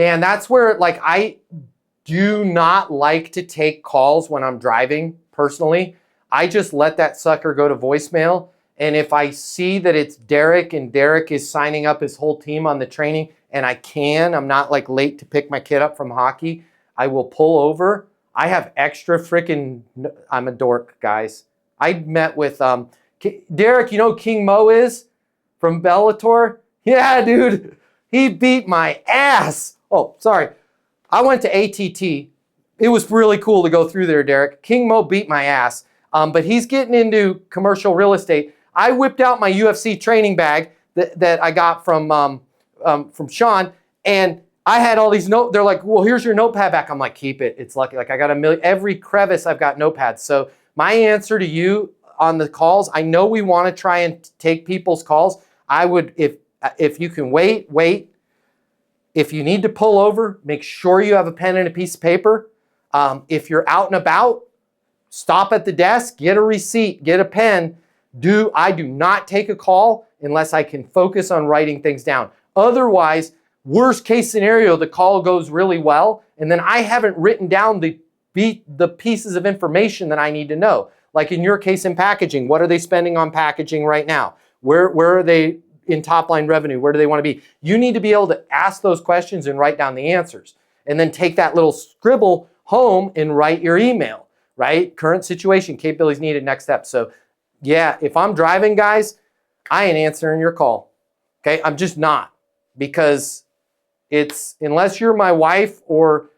And that's where, like, I do not like to take calls when I'm driving personally. I just let that sucker go to voicemail. And if I see that it's Derek and Derek is signing up his whole team on the training and I'm not like late to pick my kid up from hockey, I will pull over. I have extra freaking, I'm a dork, guys. I met with, Derek, you know who King Mo is from Bellator? Yeah, dude, he beat my ass. Oh, sorry. I went to ATT. It was really cool to go through there, Derek. King Mo beat my ass, but he's getting into commercial real estate. I whipped out my UFC training bag that I got from Sean, and I had all these notes. They're like, well, here's your notepad back. I'm like, keep it. It's lucky. Like I got a million, every crevice I've got notepads. So my answer to you on the calls, I know we want to try and take people's calls. I would, if you can wait. If you need to pull over, make sure you have a pen and a piece of paper. If you're out and about, stop at the desk, get a receipt, get a pen. I do not take a call unless I can focus on writing things down. Otherwise, worst case scenario, the call goes really well, and then I haven't written down the pieces of information that I need to know. Like in your case in packaging, what are they spending on packaging right now? Where are they in top line revenue? Where do they want to be? You need to be able to ask those questions and write down the answers, and then take that little scribble home and write your email, right? Current situation, capabilities needed, next step. So yeah, if I'm driving, guys, I ain't answering your call. Okay, I'm just not, because unless you're my wife or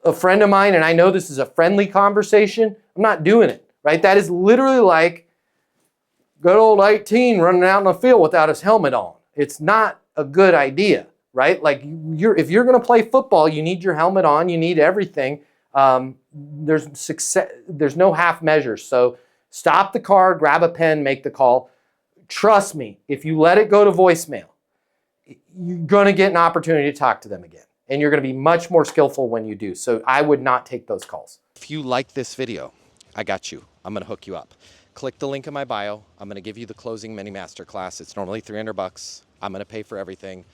a friend of mine and I know this is a friendly conversation, I'm not doing it, right? That is literally like good old 18 running out in the field without his helmet on. It's not a good idea, right? Like if you're going to play football, you need your helmet on, you need everything. There's no half measures. So stop the car, grab a pen, make the call. Trust me, if you let it go to voicemail, you're going to get an opportunity to talk to them again. And you're going to be much more skillful when you do. So I would not take those calls. If you like this video, I got you. I'm going to hook you up. Click the link in my bio. I'm going to give you the closing mini masterclass. It's normally $300. I'm going to pay for everything.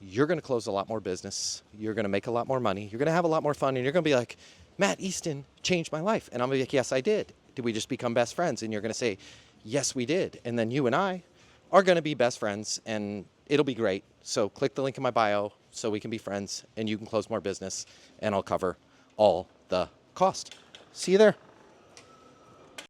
You're going to close a lot more business. You're going to make a lot more money. You're going to have a lot more fun. And you're going to be like, Matt Easton changed my life. And I'm going to be like, yes, I did. Did we just become best friends? And you're going to say, yes, we did. And then you and I are going to be best friends, and it'll be great. So click the link in my bio so we can be friends and you can close more business, and I'll cover all the cost. See you there.